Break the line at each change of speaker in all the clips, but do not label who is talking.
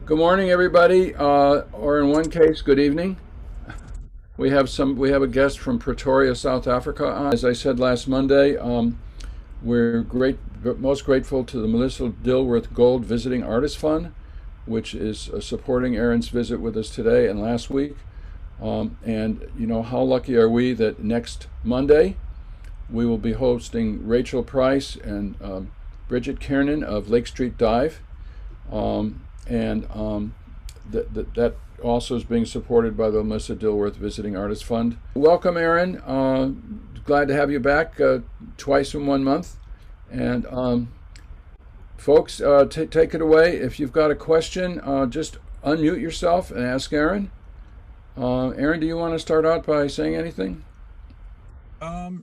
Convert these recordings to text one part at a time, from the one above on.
Good morning, everybody, or in one case, good evening. We have a guest from Pretoria, South Africa. As I said last Monday, we're most grateful to the Melissa Dilworth Gold Visiting Artist Fund, which is supporting Aaron's visit with us today and last week. And you know, how lucky are we that next Monday we will be hosting Rachel Price and Bridget Kiernan of Lake Street Dive. That also is being supported by the Melissa Dilworth Visiting Artist Fund. Welcome, Aaron. Glad to have you back twice in 1 month. And folks, take it away. If you've got a question, just unmute yourself and ask Aaron. Aaron, do you want to start out by saying anything?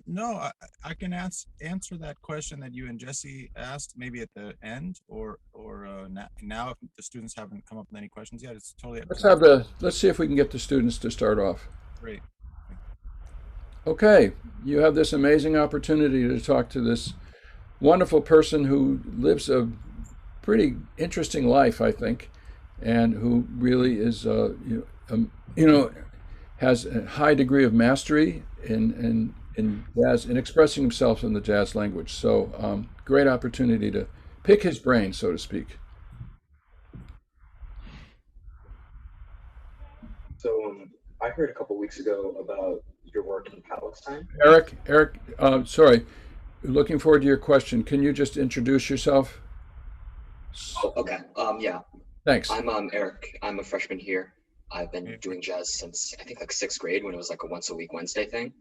No, I can answer that question that you and Jesse asked maybe at the end or now if the students haven't come up with any questions yet. It's totally up to you.
Let's see if we can get the students to start off.
Great.
Okay, you have this amazing opportunity to talk to this wonderful person who lives a pretty interesting life, I think, and who really is, you know, has a high degree of mastery in jazz, in expressing himself in the jazz language. So, great opportunity to pick his brain, so to speak.
So I heard a couple weeks ago about your work in Palestine.
Eric, sorry, looking forward to your question. Can you just introduce yourself?
Oh, okay. Yeah.
Thanks.
I'm Eric. I'm a freshman here. I've been
Okay.
doing jazz since I think like sixth grade when it was like a once a week Wednesday thing.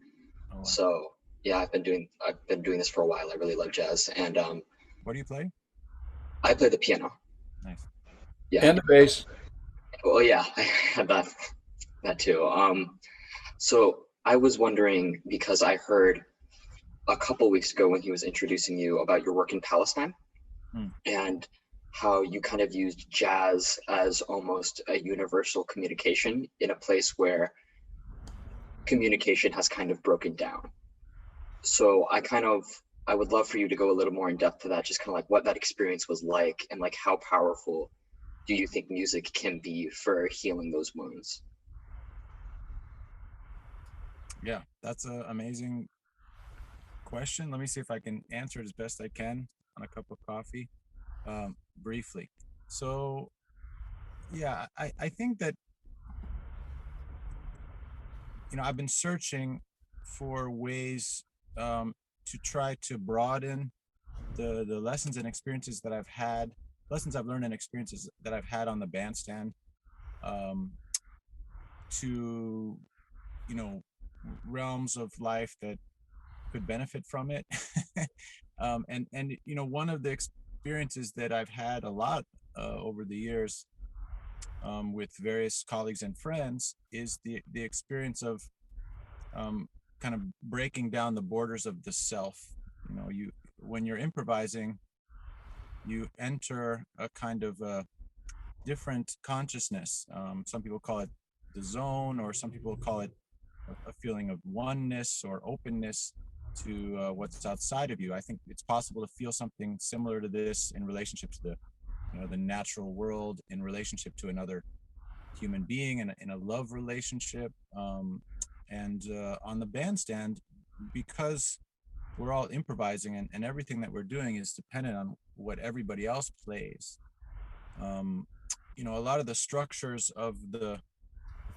Oh, wow.
So yeah, I've been doing this for a while. I really love jazz, and
What do you play?
I play the piano.
Nice.
Yeah.
And the bass.
Well, yeah, I had that too. So I was wondering because I heard a couple weeks ago when he was introducing you about your work in Palestine.
Hmm.
And how you kind of used jazz as almost a universal communication in a place where communication has kind of broken down. So I would love for you to go a little more in depth to that, just kind of like what that experience was like and like how powerful do you think music can be for healing those wounds?
Yeah, that's an amazing question. Let me see if I can answer it as best I can on a cup of coffee, briefly. So yeah, I think that I've been searching for ways to try to broaden the lessons and experiences that I've had, lessons I've learned and experiences that I've had on the bandstand, um, to you know realms of life that could benefit from it. And one of the experiences that I've had a lot over the years, with various colleagues and friends, is the experience of um, kind of breaking down the borders of the self. You when you're improvising, you enter a kind of a different consciousness. Some people call it the zone, or some people call it a feeling of oneness or openness to what's outside of you. I think it's possible to feel something similar to this in relationship to the natural world, in relationship to another human being, in a love relationship, and on the bandstand, because we're all improvising, and everything that we're doing is dependent on what everybody else plays. A lot of the structures of the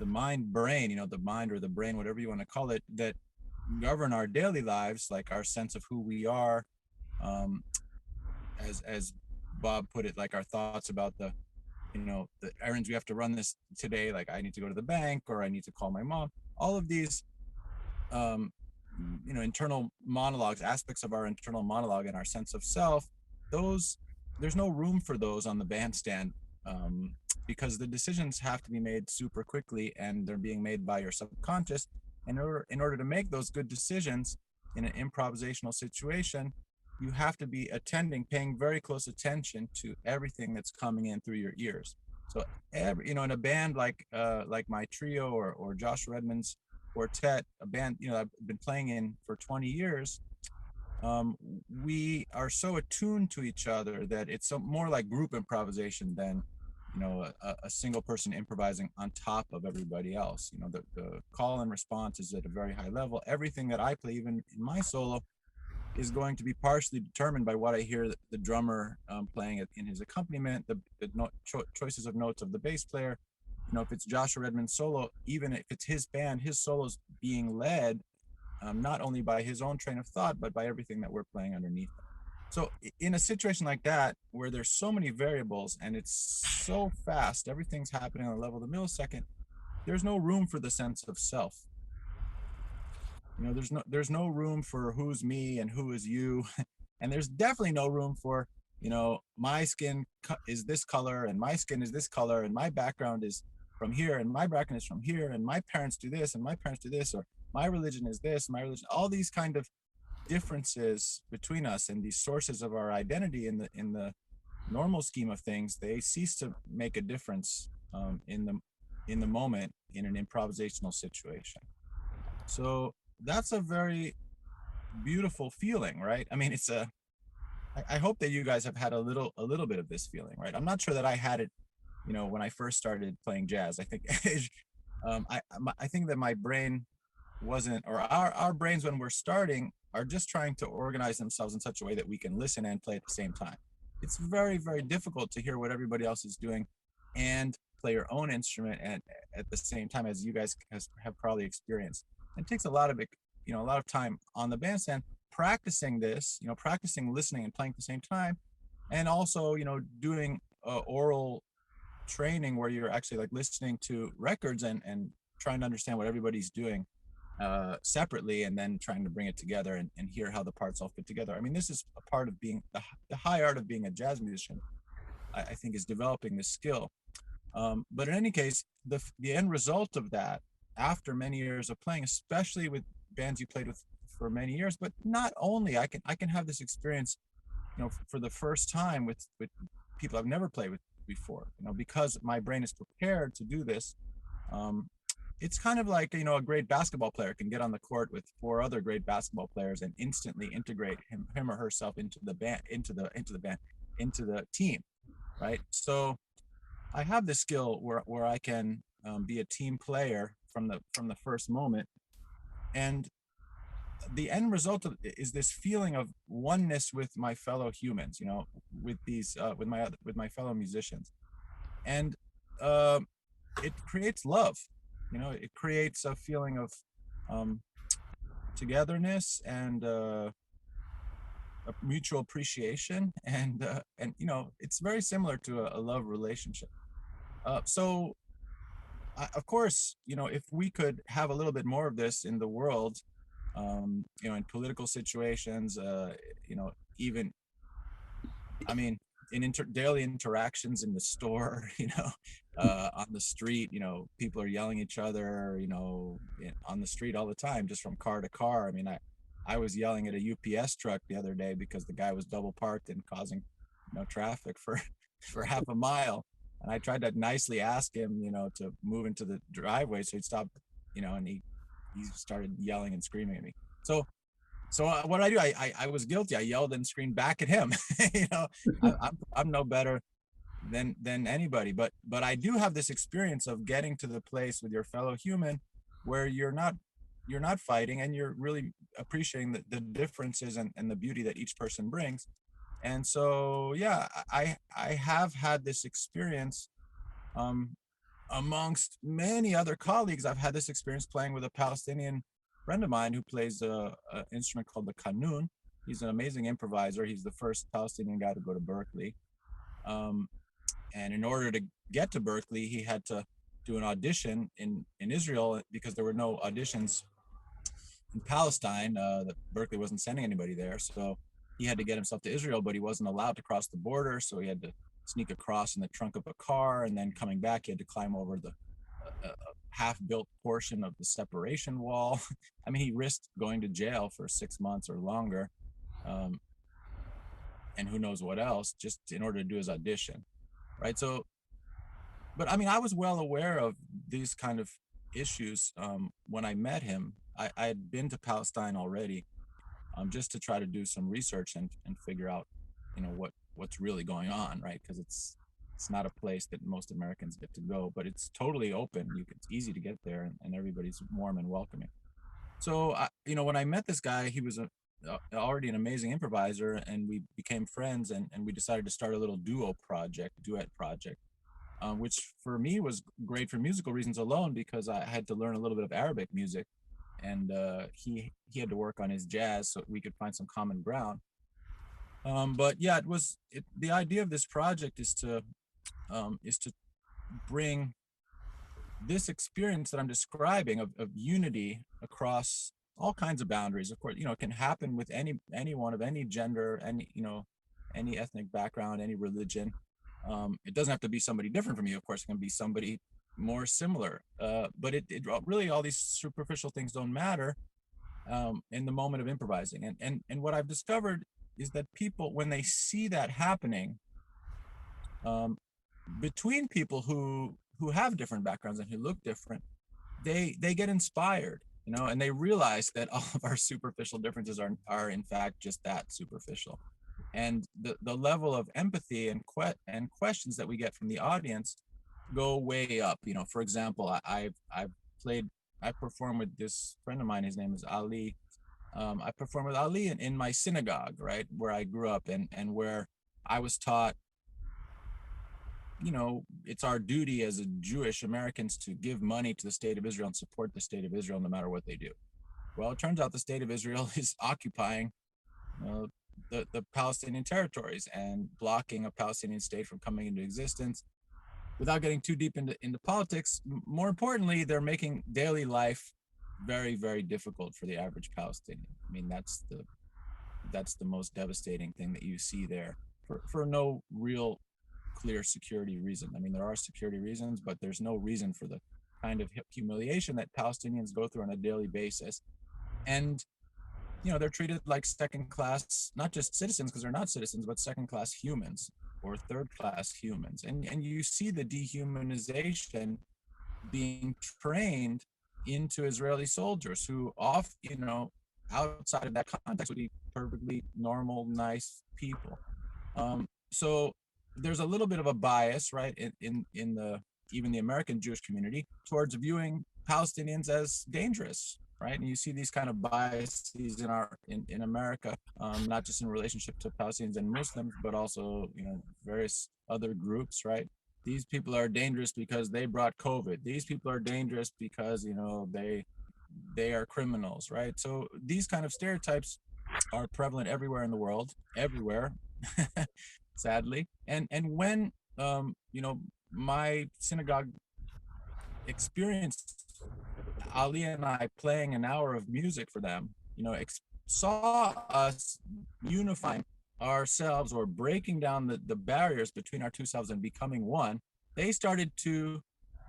mind brain, the mind or the brain, whatever you want to call it, that govern our daily lives, like our sense of who we are, um, as Bob put it, like our thoughts about the errands we have to run this today, like I need to go to the bank or I need to call my mom. All of these um, internal monologues, aspects of our internal monologue and our sense of self, those there's no room for those on the bandstand, um, because the decisions have to be made super quickly, and they're being made by your subconscious. In order to make those good decisions in an improvisational situation, you have to be paying very close attention to everything that's coming in through your ears. So in a band like my trio, or Josh Redmond's quartet, a band I've been playing in for 20 years, we are so attuned to each other that it's more like group improvisation than a single person improvising on top of everybody else. The call and response is at a very high level. Everything that I play, even in my solo, is going to be partially determined by what I hear the drummer playing in his accompaniment, the choices of notes of the bass player. If it's Joshua Redman's solo, even if it's his band, his solo's being led not only by his own train of thought, but by everything that we're playing underneath. So in a situation like that, where there's so many variables and it's so fast, everything's happening on the level of the millisecond, there's no room for the sense of self. There's no room for who's me and who is you. And there's definitely no room for, my skin is this color and my skin is this color and my background is from here and my background is from here and my parents do this and my parents do this, or my religion is this, my religion, all these kind of differences between us and these sources of our identity in the normal scheme of things, they cease to make a difference in the moment in an improvisational situation. So that's a very beautiful feeling, right? I mean, I hope that you guys have had a little bit of this feeling, right? I'm not sure that I had it, when I first started playing jazz. I think I think that my brain wasn't, or our brains when we're starting are just trying to organize themselves in such a way that we can listen and play at the same time. It's very, very difficult to hear what everybody else is doing and play your own instrument at the same time, as you guys have probably experienced. It takes a lot of time on the bandstand practicing this, practicing listening and playing at the same time, and also, doing oral training where you're actually like listening to records and trying to understand what everybody's doing separately, and then trying to bring it together and hear how the parts all fit together. I mean, this is a part of being the high art of being a jazz musician. I think is developing this skill. But in any case, the end result of that, after many years of playing, especially with bands you played with for many years, but not only, I can have this experience, for the first time with people I've never played with before, because my brain is prepared to do this. It's kind of like, a great basketball player can get on the court with 4 other great basketball players and instantly integrate him or herself into the band, into the team, right? So I have this skill where I can be a team player from the first moment, and the end result is this feeling of oneness with my fellow humans, with these with my fellow musicians, and it creates love. It creates a feeling of togetherness and a mutual appreciation, and it's very similar to a love relationship. So of course, if we could have a little bit more of this in the world, in political situations, even, I mean, in daily interactions in the store, on the street, people are yelling at each other, on the street all the time, just from car to car. I mean, I was yelling at a UPS truck the other day because the guy was double parked and causing, traffic for half a mile. And I tried to nicely ask him, to move into the driveway so he'd stop, and he started yelling and screaming at me. So what I do, I was guilty. I yelled and screamed back at him. I'm no better than anybody, but I do have this experience of getting to the place with your fellow human where you're not fighting, and you're really appreciating the differences and the beauty that each person brings. And so, yeah, I have had this experience amongst many other colleagues. I've had this experience playing with a Palestinian friend of mine who plays an instrument called the qanun. He's an amazing improviser. He's the first Palestinian guy to go to Berkeley. And in order to get to Berkeley, he had to do an audition in Israel because there were no auditions in Palestine. Berkeley wasn't sending anybody there. So he had to get himself to Israel, but he wasn't allowed to cross the border. So he had to sneak across in the trunk of a car, and then coming back, he had to climb over the half-built portion of the separation wall. I mean, he risked going to jail for 6 months or longer, and who knows what else, just in order to do his audition, right? So, but I mean, I was well aware of these kind of issues when I met him. I had been to Palestine already, just to try to do some research and figure out, what's really going on, right? Because it's not a place that most Americans get to go, but it's totally open. It's easy to get there, and everybody's warm and welcoming. So, when I met this guy, he was already an amazing improviser, and we became friends, and we decided to start a little duet project, which for me was great for musical reasons alone, because I had to learn a little bit of Arabic music, and he had to work on his jazz so we could find some common ground. But yeah, the idea of this project is to bring this experience that I'm describing of unity across all kinds of boundaries. Of course, it can happen with anyone of any gender, any ethnic background, any religion. It doesn't have to be somebody different from you. Of course, it can be somebody more similar. But it really, all these superficial things don't matter in the moment of improvising. And what I've discovered is that people, when they see that happening between people who have different backgrounds and who look different, they get inspired, and they realize that all of our superficial differences are in fact just that, superficial. And the level of empathy and questions that we get from the audience go way up. For example, I've performed with this friend of mine. His name is Ali. I performed with Ali in my synagogue, right, where I grew up, and where I was taught, it's our duty as Jewish Americans to give money to the state of Israel and support the state of Israel no matter what they do. Well, it turns out the state of Israel is occupying the Palestinian territories and blocking a Palestinian state from coming into existence. Without getting too deep into politics, more importantly, they're making daily life very, very difficult for the average Palestinian. I mean, that's the most devastating thing that you see there, for no real clear security reason. I mean, there are security reasons, but there's no reason for the kind of humiliation that Palestinians go through on a daily basis. And they're treated like second class, not just citizens, because they're not citizens, but second class humans or third class humans. And you see the dehumanization being trained into Israeli soldiers who outside of that context would be perfectly normal, nice people. So there's a little bit of a bias, right, in even the American Jewish community towards viewing Palestinians as dangerous, right? And you see these kind of biases in America, not just in relationship to Palestinians and Muslims, but also various other groups, right? These people are dangerous because they brought COVID. These people are dangerous because they are criminals, right? So these kind of stereotypes are prevalent everywhere in the world, everywhere. Sadly. And when my synagogue experienced Ali and I playing an hour of music for them, saw us unifying ourselves or breaking down the barriers between our two selves and becoming one, they started to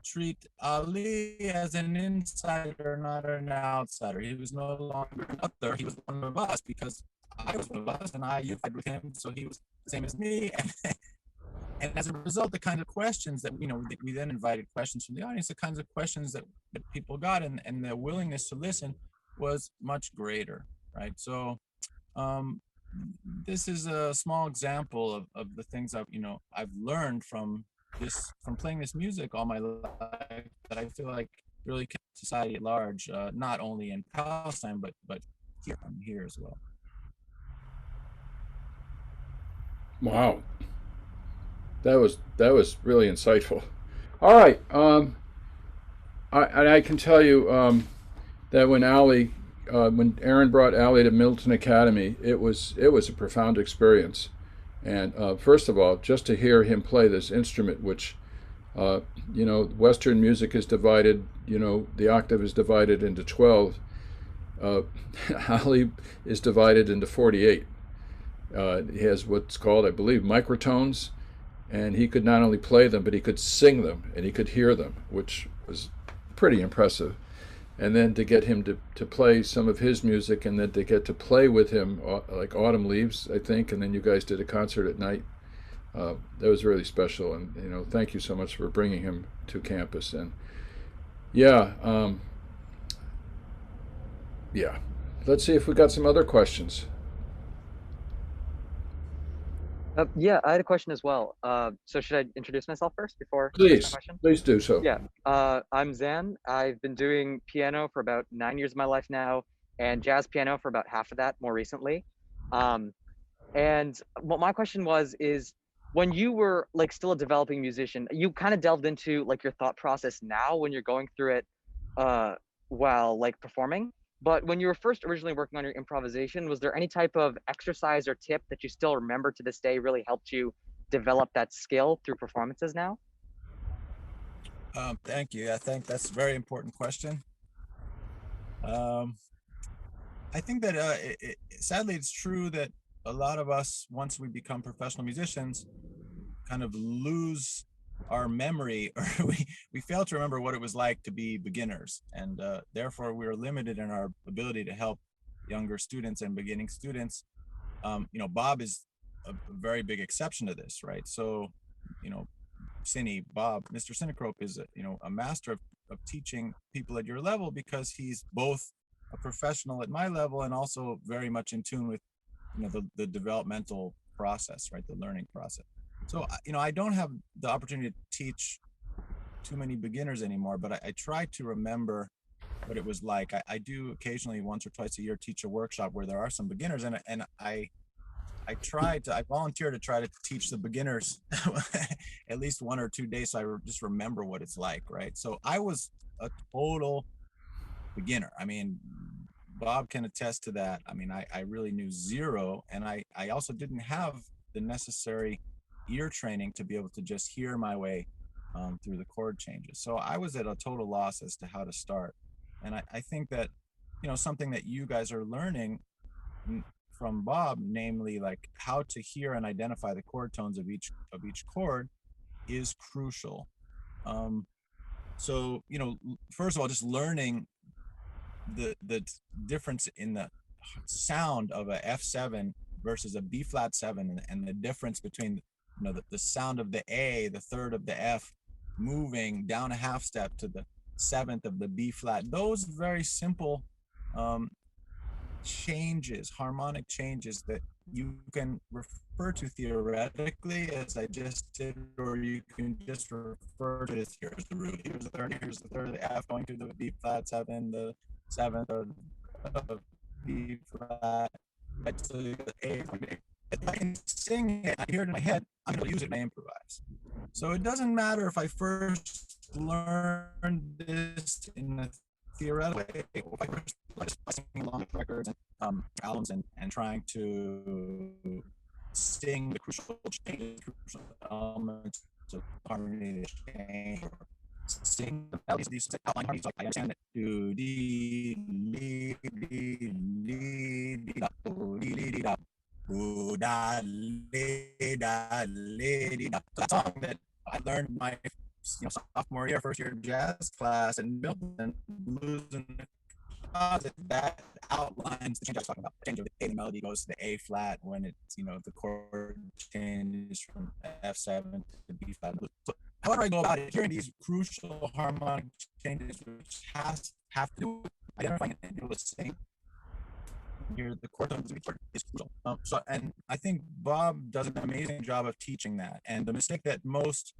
treat Ali as an insider, not an outsider. He was no longer an other. He was one of us because I was one of us and I unified with him, so he was the same as me. And as a result, the kind of questions that, we then invited questions from the audience, the kinds of questions that people got and the willingness to listen was much greater, right? So this is a small example of the things I've learned from playing this music all my life that I feel like really kept society at large, not only in Palestine, but here as well.
Wow, that was really insightful. All right, I can tell you that when Aaron brought Ali to Milton Academy, it was a profound experience. And first of all, just to hear him play this instrument, which Western music is divided, the octave is divided into 12. Ali is divided into 48. He has what's called, I believe, microtones, and he could not only play them, but he could sing them, and he could hear them, which was pretty impressive. And then to get him to play some of his music, and then to get to play with him, like Autumn Leaves, I think, and then you guys did a concert at night. That was really special, and thank you so much for bringing him to campus. And yeah, let's see if we got some other questions.
Yeah, I had a question as well. So should I introduce myself first before I ask my
Please,
question?
please do so.
Yeah, I'm Zan. I've been doing piano for about 9 years of my life now, and jazz piano for about half of that more recently. Um, and what my question was is when you were like still a developing musician, you kind of delved into like your thought process now when you're going through it uh while like performing. But when you were first originally working on your improvisation, was there any type of exercise or tip that you still remember to this day really helped you develop that skill through performances now?
Thank you. I think that's a very important question. Um, I think that sadly, it's true that a lot of us, once we become professional musicians, kind of lose our memory, or we fail to remember what it was like to be beginners, and therefore we are limited in our ability to help younger students and beginning students. Bob is a very big exception to this, right? So, you know, Mr. Cinecrope is a master of teaching people at your level, because he's both a professional at my level and also very much in tune with the developmental process, right? The learning process. So I don't have the opportunity to teach too many beginners anymore, but I try to remember what it was like. I do occasionally, once or twice a year, teach a workshop where there are some beginners, and I volunteer to try to teach the beginners at least 1 or 2 days, so I just remember what it's like, right? So I was a total beginner. I mean, Bob can attest to that. I mean, I really knew zero, and I also didn't have the necessary ear training to be able to just hear my way through the chord changes. So I was at a total loss as to how to start. And I think that, something that you guys are learning from Bob, namely like how to hear and identify the chord tones of each chord, is crucial. So, first of all, just learning the difference in the sound of a F7 versus a B flat 7, and the difference between the sound of the A, the third of the F, moving down a half step to the seventh of the B flat. Those very simple changes, harmonic changes, that you can refer to theoretically, as I just did, or you can just refer to this: here's the root, here's the third of the F going to the B flat 7, the seventh of B flat, right? So the A, if I can sing it, I hear it in my head, I'm going to use it and I improvise. So it doesn't matter if I first learned this in a theoretical way, or if I first singing along with records and albums and trying to sing the crucial changes, crucial elements of harmony, the change, or sing the melodies, these outline harmonies, like I understand that do dee dee dee dee dee da do dee dee da do da dee da dee da. That song that I learned my sophomore year, first year jazz class in Milton, blues and closet, that outlines the change I was talking about. The change of the A, the melody goes to the A flat when it's the chord changes from F7 to B flat. So however I go about it, hearing these crucial harmonic changes, which have to do with identifying and able to sing, hear the chord tones is crucial. And I think Bob does an amazing job of teaching that. And the mistake that most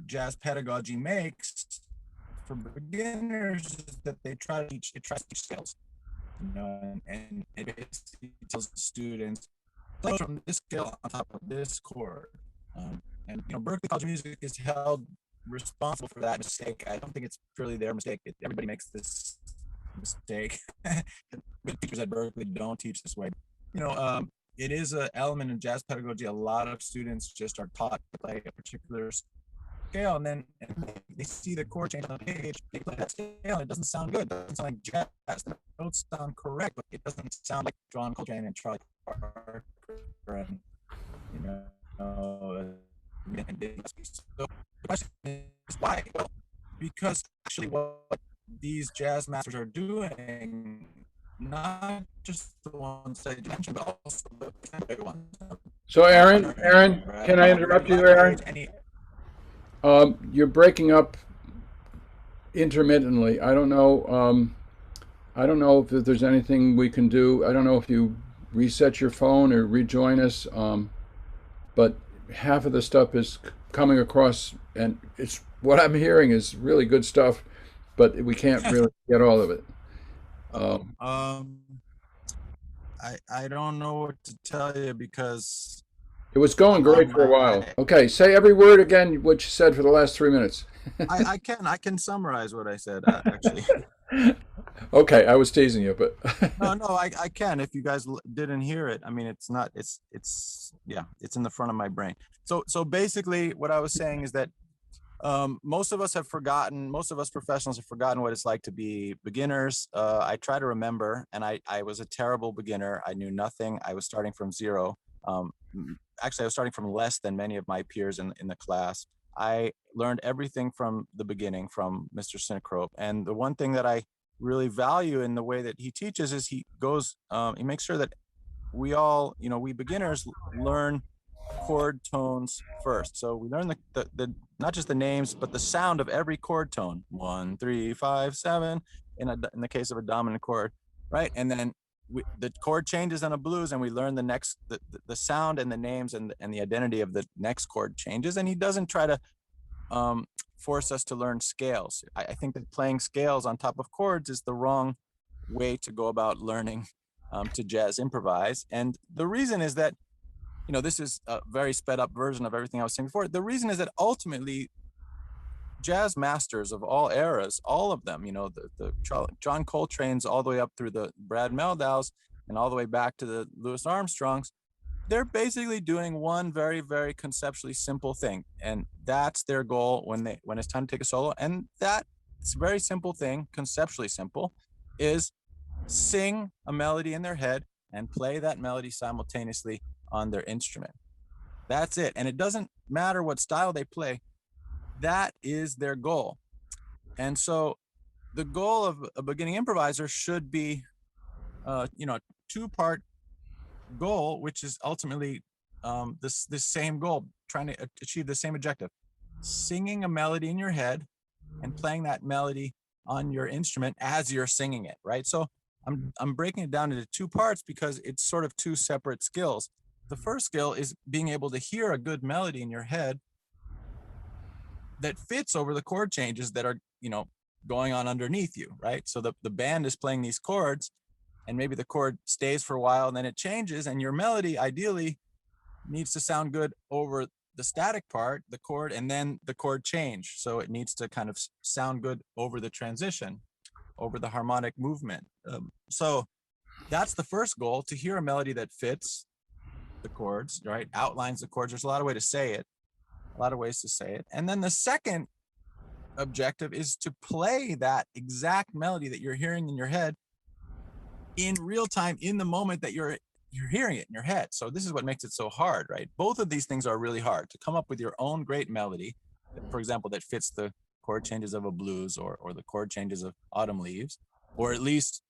jazz pedagogy makes for beginners is that they try to teach skills, and it basically tells the students, play from this scale on top of this chord. And Berklee College of Music is held responsible for that mistake. I don't think it's purely their mistake. Everybody makes this mistake. Good teachers at Berklee don't teach this way. It is an element of jazz pedagogy. A lot of students just are taught to play a particular scale, and then they see the chord change on the page, they play that scale, and it doesn't sound good. It doesn't sound like jazz. The notes sound correct, but it doesn't sound like John Coltrane and Charlie Parker, and so the question is why? Well, because actually what these jazz masters are doing, not just the ones I mentioned, but also the big ones.
So Aaron, can I interrupt you, Aaron? You're breaking up intermittently. I don't know. I don't know if there's anything we can do. I don't know if you reset your phone or rejoin us. But half of the stuff is coming across, and it's what I'm hearing is really good stuff, but we can't really get all of it.
Um, I don't know what to tell you because
It was going great for a while. Okay, say every word again, what you said for the last 3 minutes.
I can summarize what I said actually.
Okay, I was teasing you, but
No, I can if you guys didn't hear it. I mean, it's not, yeah, it's in the front of my brain. So basically what I was saying is that most of us professionals have forgotten what it's like to be beginners. I try to remember, and I was a terrible beginner. I knew nothing. I was starting from zero. Actually, I was starting from less than many of my peers in the class. I learned everything from the beginning from Mr. Synchrope. And the one thing that I really value in the way that he teaches is he makes sure that we all, we beginners learn chord tones first. So we learn the not just the names, but the sound of every chord tone. 1, 3, 5, 7 in the case of a dominant chord, right? And then the chord changes on a blues, and we learn the sound and the names and the identity of the next chord changes. And he doesn't try to force us to learn scales. I think that playing scales on top of chords is the wrong way to go about learning to jazz improvise. And the reason is that, this is a very sped up version of everything I was saying before. The reason is that ultimately jazz masters of all eras, all of them, the John Coltrane's all the way up through the Brad Meldau's and all the way back to the Louis Armstrongs, they're basically doing one very, very conceptually simple thing. And that's their goal when it's time to take a solo. And that very simple thing, conceptually simple, is sing a melody in their head and play that melody simultaneously on their instrument. That's it. And it doesn't matter what style they play. That is their goal. And so the goal of a beginning improviser should be, a two-part goal, which is ultimately this same goal, trying to achieve the same objective: singing a melody in your head and playing that melody on your instrument as you're singing it, right? So I'm breaking it down into two parts because it's sort of two separate skills. The first skill is being able to hear a good melody in your head that fits over the chord changes that are, going on underneath you, right? So the band is playing these chords, and maybe the chord stays for a while and then it changes, and your melody ideally needs to sound good over the static part, the chord, and then the chord change. So it needs to kind of sound good over the transition, over the harmonic movement. So that's the first goal, to hear a melody that fits the chords, right? Outlines the chords. There's a lot of ways to say it. And then the second objective is to play that exact melody that you're hearing in your head in real time, in the moment that you're hearing it in your head. So this is what makes it so hard, right? Both of these things are really hard: to come up with your own great melody, for example, that fits the chord changes of a blues or the chord changes of Autumn Leaves, or at least,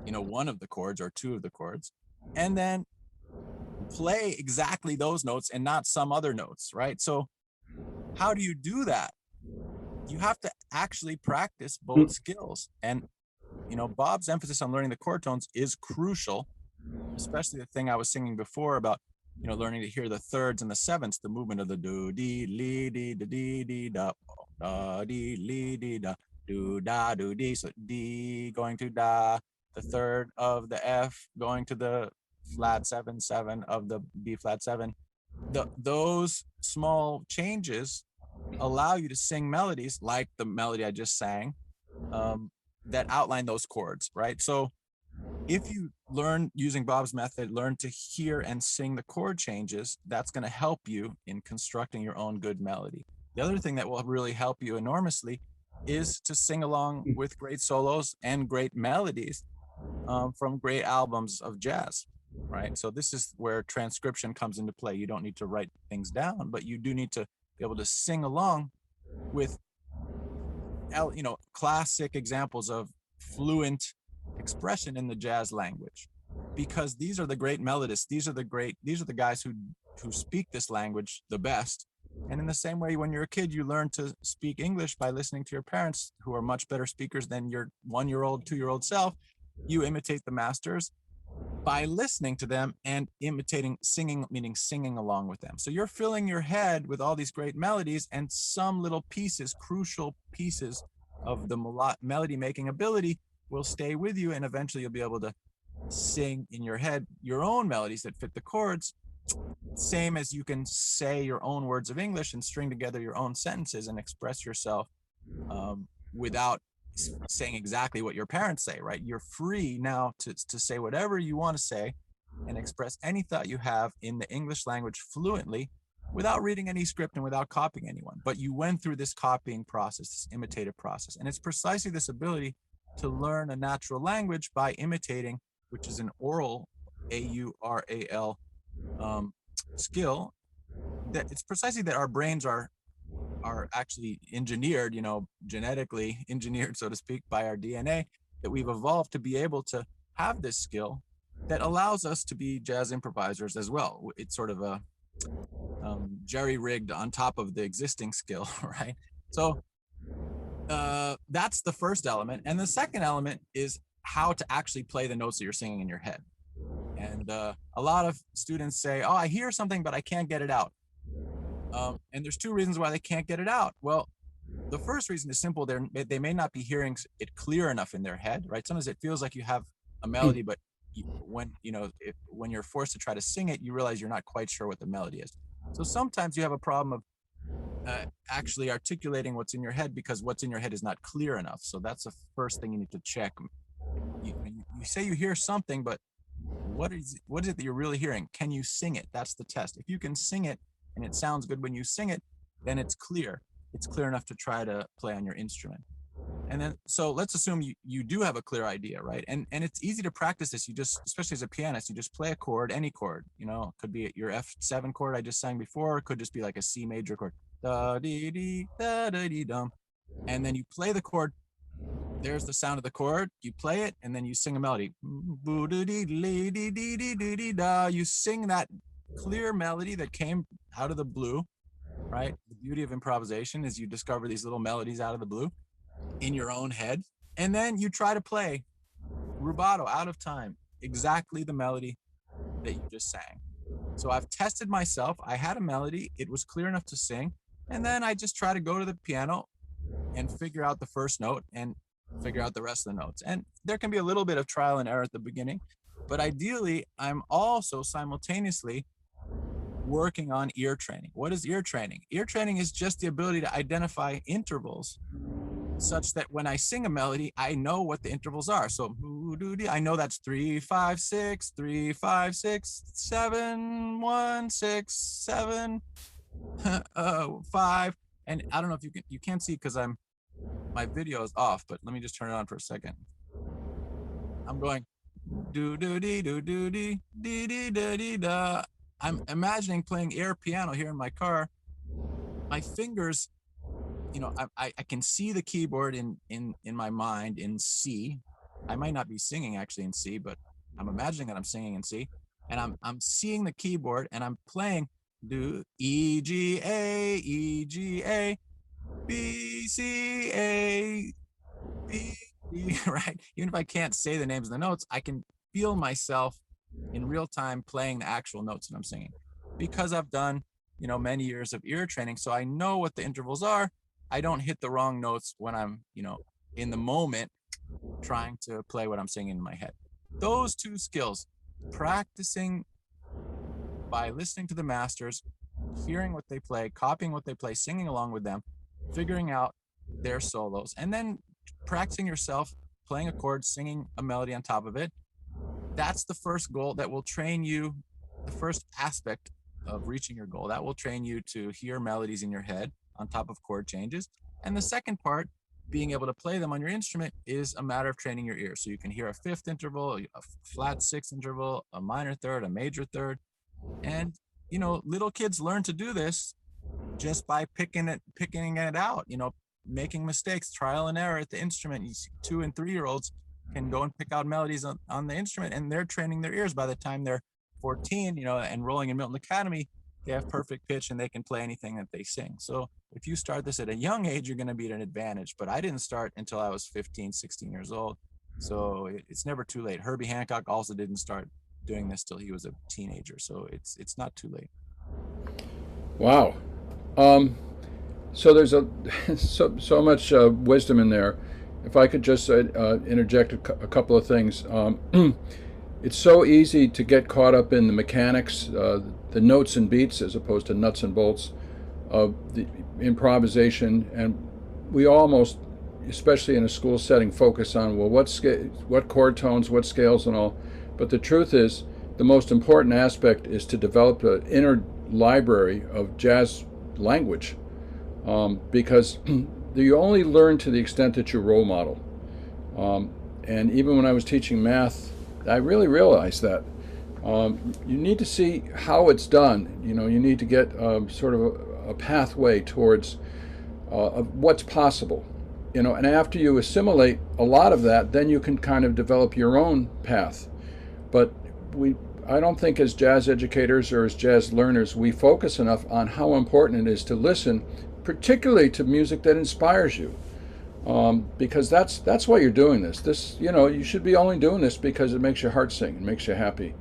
one of the chords or two of the chords, and then play exactly those notes and not some other notes, right? So how do you do that? You have to actually practice both skills. And, Bob's emphasis on learning the chord tones is crucial, especially the thing I was singing before about, learning to hear the thirds and the sevenths, the movement of the do, dee, lee, dee, da, dee, da, dee, lee, dee, da, do, da, do, dee. So D going to da, the third of the F going to the flat 7, 7 of the B flat 7. Those small changes allow you to sing melodies like the melody I just sang, that outline those chords, right? So if you learn, using Bob's method, learn to hear and sing the chord changes, that's going to help you in constructing your own good melody. The other thing that will really help you enormously is to sing along with great solos and great melodies from great albums of jazz, right? So this is where transcription comes into play. You don't need to write things down, but you do need to be able to sing along with, classic examples of fluent expression in the jazz language, because these are the great melodists. These are the guys who speak this language the best. And in the same way, when you're a kid, you learn to speak English by listening to your parents, who are much better speakers than your 1-year-old, 2-year-old self. You imitate the masters. by listening to them and imitating, singing, meaning singing along with them. So you're filling your head with all these great melodies, and some little pieces, crucial pieces of the melody making ability will stay with you, and eventually you'll be able to sing in your head your own melodies that fit the chords, same as you can say your own words of English and string together your own sentences and express yourself without saying exactly what your parents say, right? You're free now to say whatever you want to say and express any thought you have in the English language fluently without reading any script and without copying anyone. But you went through this copying process, this imitative process. And it's precisely this ability to learn a natural language by imitating, which is an oral, A-U-R-A-L skill. That it's precisely that our brains are actually engineered, genetically engineered, so to speak, by our DNA, that we've evolved to be able to have this skill that allows us to be jazz improvisers as well. It's sort of a jerry-rigged on top of the existing skill, right? So that's the first element. And the second element is how to actually play the notes that you're singing in your head. And a lot of students say, oh, I hear something, but I can't get it out. And there's two reasons why they can't get it out. Well, the first reason is simple. They may not be hearing it clear enough in their head, right? Sometimes it feels like you have a melody, but when you're forced to try to sing it, you realize you're not quite sure what the melody is. So sometimes you have a problem of actually articulating what's in your head because what's in your head is not clear enough. So that's the first thing you need to check. You say you hear something, but what is it that you're really hearing? Can you sing it? That's the test. If you can sing it and it sounds good when you sing it, then it's clear. It's clear enough to try to play on your instrument. And then, so let's assume you do have a clear idea, right? And it's easy to practice this. You just, especially as a pianist, you just play a chord, any chord, it could be your F7 chord I just sang before. It could just be like a C major chord. Da dee dee da da dee dum. And then you play the chord. There's the sound of the chord. You play it, and then you sing a melody. You sing that clear melody that came out of the blue, right? The beauty of improvisation is you discover these little melodies out of the blue in your own head, and then you try to play rubato, out of time, exactly the melody that you just sang. So I've tested myself. I had a melody. It was clear enough to sing, and then I just try to go to the piano and figure out the first note and figure out the rest of the notes. And there can be a little bit of trial and error at the beginning, but ideally, I'm also simultaneously working on ear training. What is ear training? Ear training is just the ability to identify intervals such that when I sing a melody, I know what the intervals are. So I know that's 3, 5, 6, 3, 5, 6, 7, 1, 6, 7, 5. And I don't know if you can't see because my video is off, but let me just turn it on for a second. I'm going do do dee do do dee dee dee da dee da. I'm imagining playing air piano here in my car. My fingers, I can see the keyboard in my mind in C. I might not be singing actually in C, but I'm imagining that I'm singing in C, and I'm seeing the keyboard and I'm playing do E G A E G A B C A B D, right? Even if I can't say the names of the notes, I can feel myself in real time playing the actual notes that I'm singing because I've done, many years of ear training. So I know what the intervals are. I don't hit the wrong notes when I'm, in the moment trying to play what I'm singing in my head. Those two skills, practicing by listening to the masters, hearing what they play, copying what they play, singing along with them, figuring out their solos, and then practicing yourself playing a chord, singing a melody on top of it. That's the first goal that will train you, the first aspect of reaching your goal. That will train you to hear melodies in your head on top of chord changes. And the second part, being able to play them on your instrument, is a matter of training your ears. So you can hear a fifth interval, a flat sixth interval, a minor third, a major third. And, little kids learn to do this just by picking it out, making mistakes, trial and error at the instrument. You see 2 and 3 year olds can go and pick out melodies on the instrument, and they're training their ears. By the time they're 14, enrolling in Milton Academy, they have perfect pitch and they can play anything that they sing. So if you start this at a young age, you're going to be at an advantage. But I didn't start until I was 15, 16 years old. So it's never too late. Herbie Hancock also didn't start doing this till he was a teenager. So it's not too late.
Wow. So there's so much wisdom in there. If I could just interject a couple of things. It's so easy to get caught up in the mechanics, the notes and beats, as opposed to nuts and bolts of the improvisation, and we almost, especially in a school setting, focus on, well, what chord tones, what scales, and all. But the truth is, the most important aspect is to develop an inner library of jazz language, because you only learn to the extent that you role model. And even when I was teaching math, I really realized that you need to see how it's done. You know, you need to get sort of a pathway towards what's possible. You know, and after you assimilate a lot of that, then you can kind of develop your own path. But I don't think as jazz educators or as jazz learners, we focus enough on how important it is to listen, particularly to music that inspires you. Because that's why you're doing this. You know, you should be only doing this because it makes your heart sing, it makes you happy.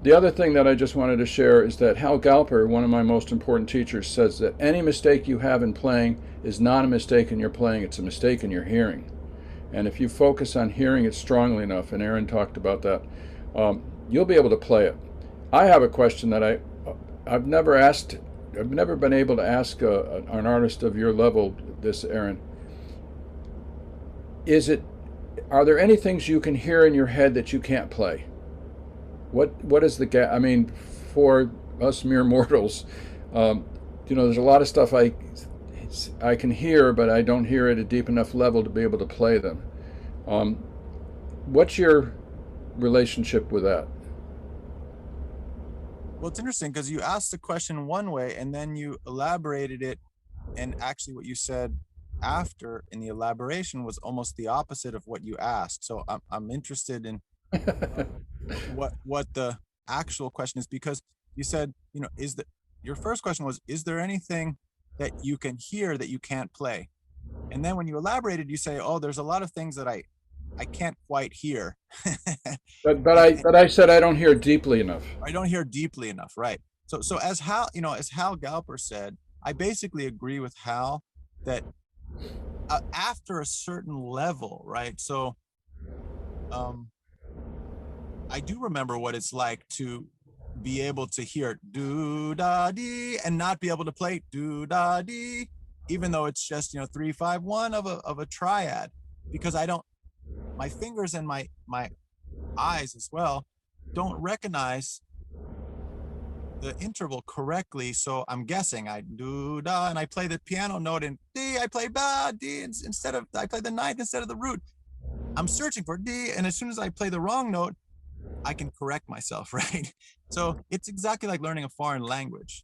The other thing that I just wanted to share is that Hal Galper, one of my most important teachers, says that any mistake you have in playing is not a mistake in your playing, it's a mistake in your hearing. And if you focus on hearing it strongly enough, and Aaron talked about that, you'll be able to play it. I have a question that I've never been able to ask an artist of your level this, Aaron. Are there any things you can hear in your head that you can't play? What is the gap? I mean, for us mere mortals, you know, there's a lot of stuff I can hear, but I don't hear at a deep enough level to be able to play them. What's your relationship with that?
Well, it's interesting because you asked the question one way and then you elaborated it, and actually what you said after in the elaboration was almost the opposite of what you asked. So I'm interested in what the actual question is, because you said, you know, your first question was, is there anything that you can hear that you can't play? And then when you elaborated, you say, oh, there's a lot of things that I can't quite hear.
but I said I don't hear deeply enough.
I don't hear deeply enough, right? So as Hal Galper said, I basically agree with Hal that after a certain level, right? So I do remember what it's like to be able to hear do da dee and not be able to play do da dee, even though it's just, you know, 3-5-1 of a triad, because my fingers and my eyes as well don't recognize the interval correctly. So I'm guessing I do da and I play the piano note in D, I play ba D instead of, I play the ninth instead of the root. I'm searching for D, and as soon as I play the wrong note, I can correct myself, right? So it's exactly like learning a foreign language.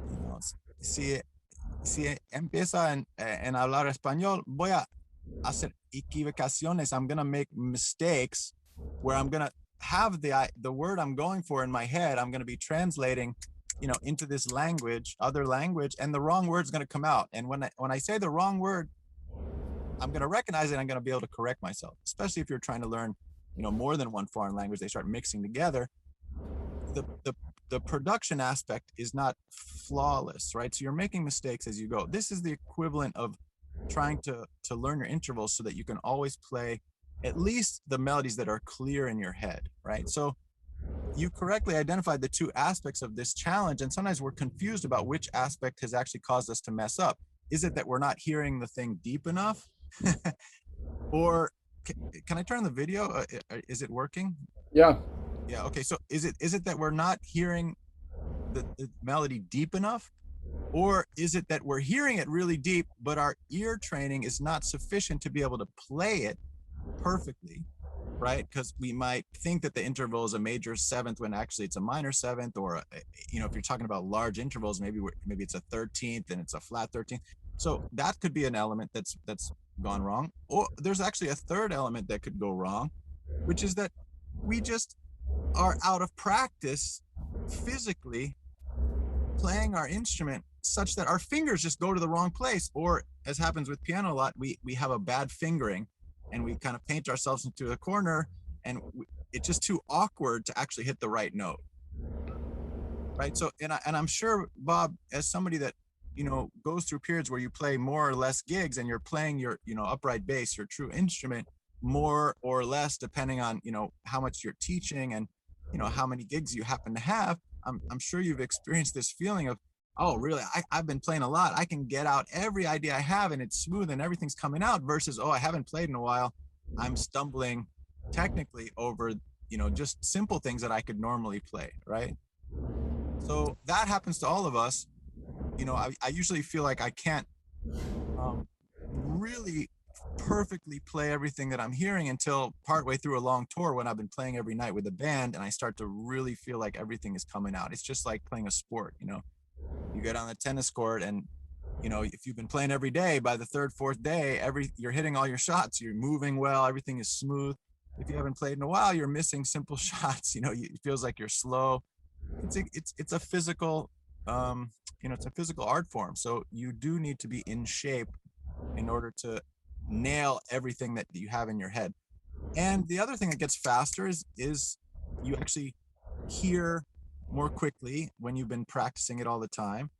You know, si empieza en hablar español, voy a hacer equivocaciones. I'm gonna make mistakes where I'm gonna have the word I'm going for in my head. I'm gonna be translating, you know, into this language, other language, and the wrong word's gonna come out. And when I say the wrong word, I'm gonna recognize it. I'm gonna be able to correct myself. Especially if you're trying to learn, you know, more than one foreign language, they start mixing together. The production aspect is not flawless, right? So you're making mistakes as you go. This is the equivalent of trying to learn your intervals so that you can always play at least the melodies that are clear in your head, right? So you correctly identified the two aspects of this challenge, and sometimes we're confused about which aspect has actually caused us to mess up. Is it that we're not hearing the thing deep enough? Or can I turn the video? Is it working?
Yeah.
Yeah. Okay. So is it that we're not hearing the melody deep enough, or is it that we're hearing it really deep, but our ear training is not sufficient to be able to play it perfectly, right? Because we might think that the interval is a major seventh when actually it's a minor seventh, or you know, if you're talking about large intervals, maybe it's a 13th and it's a flat 13th. So that could be an element that's gone wrong. Or there's actually a third element that could go wrong, which is that we just are out of practice physically playing our instrument such that our fingers just go to the wrong place. Or, as happens with piano a lot, we have a bad fingering and we kind of paint ourselves into a corner, and it's just too awkward to actually hit the right note. Right. So, and I'm sure, Bob, as somebody that, goes through periods where you play more or less gigs and you're playing your, upright bass, your true instrument, more or less, depending on, how much you're teaching and, how many gigs you happen to have. I'm sure you've experienced this feeling of, oh, really? I've been playing a lot. I can get out every idea I have and it's smooth and everything's coming out versus, oh, I haven't played in a while. I'm stumbling technically over, just simple things that I could normally play. Right. So that happens to all of us. I usually feel like I can't really perfectly play everything that I'm hearing until partway through a long tour when I've been playing every night with a band and I start to really feel like everything is coming out. It's just like playing a sport, you get on the tennis court and, if you've been playing every day, by the third, fourth day, you're hitting all your shots, you're moving well, everything is smooth. If you haven't played in a while, you're missing simple shots, it feels like you're slow. It's a physical, it's a physical art form. So you do need to be in shape in order to nail everything that you have in your head. And the other thing that gets faster is you actually hear more quickly when you've been practicing it all the time.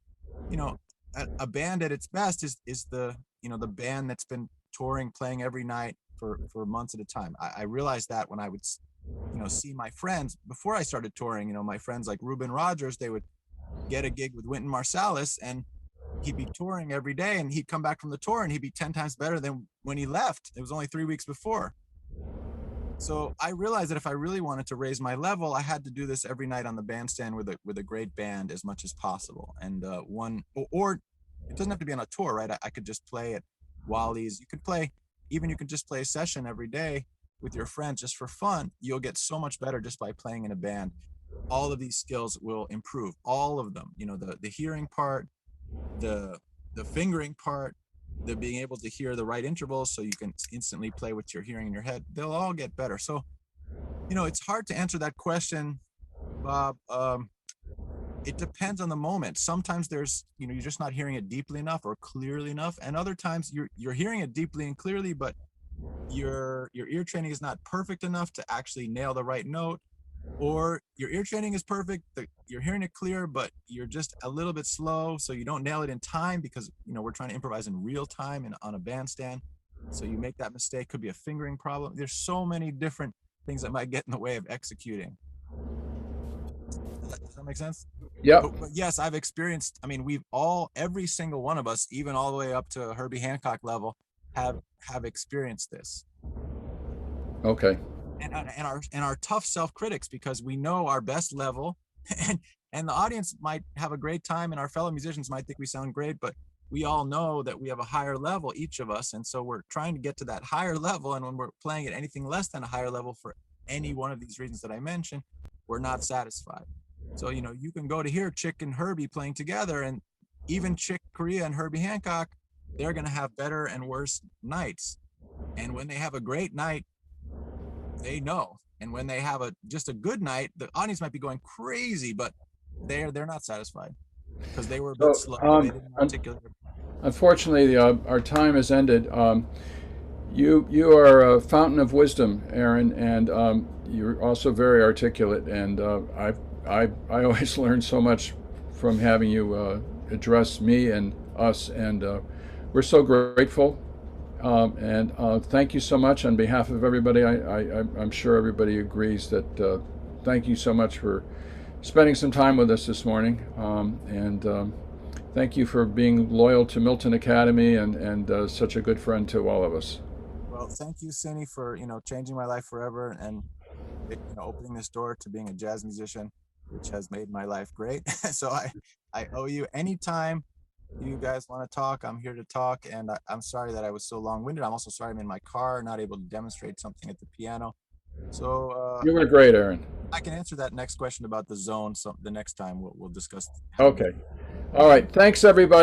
A band at its best is the, the band that's been touring, playing every night for months at a time. I realized that when I would, see my friends before I started touring, my friends like Ruben Rogers, they would get a gig with Wynton Marsalis and he'd be touring every day and he'd come back from the tour and he'd be 10 times better than when he left. It was only 3 weeks before. So I realized that if I really wanted to raise my level, I had to do this every night on the bandstand with a great band as much as possible. And or it doesn't have to be on a tour, right? I could just play at Wally's. You can just play a session every day with your friends just for fun. You'll get so much better just by playing in a band. All of these skills will improve, all of them, the hearing part, the fingering part, the being able to hear the right intervals so you can instantly play what you're hearing in your head. They'll all get better. So, it's hard to answer that question, Bob. It depends on the moment. Sometimes there's, you're just not hearing it deeply enough or clearly enough. And other times you're hearing it deeply and clearly, but your ear training is not perfect enough to actually nail the right note. Or your ear training is perfect, you're hearing it clear, but you're just a little bit slow, so you don't nail it in time because, we're trying to improvise in real time and on a bandstand. So you make that mistake, could be a fingering problem. There's so many different things that might get in the way of executing. Does that make sense?
Yeah.
But yes, I've experienced, every single one of us, even all the way up to Herbie Hancock level, have experienced this.
Okay.
And our tough self-critics, because we know our best level and the audience might have a great time and our fellow musicians might think we sound great, but we all know that we have a higher level, each of us. And so we're trying to get to that higher level. And when we're playing at anything less than a higher level for any one of these reasons that I mentioned, we're not satisfied. So, you can go to hear Chick and Herbie playing together, and even Chick Corea and Herbie Hancock, they're going to have better and worse nights. And when they have a great night, they know. And when they have just a good night, the audience might be going crazy, but they're not satisfied because they were a bit slow. They didn't articulate.
Unfortunately, our time has ended. You are a fountain of wisdom, Aaron, and you're also very articulate. And I always learn so much from having you address me and us, and we're so grateful. And thank you so much on behalf of everybody. I'm sure everybody agrees that thank you so much for spending some time with us this morning. And thank you for being loyal to Milton Academy and such a good friend to all of us.
Well, thank you, Cindy, for changing my life forever and opening this door to being a jazz musician, which has made my life great. So I owe you. Anytime you guys want to talk, I'm here to talk. And I'm sorry that I was so long-winded. I'm also sorry I'm in my car, not able to demonstrate something at the piano. So
you were great, Aaron.
I can answer that next question about the zone. So the next time we'll discuss.
Okay. All right. Thanks, everybody.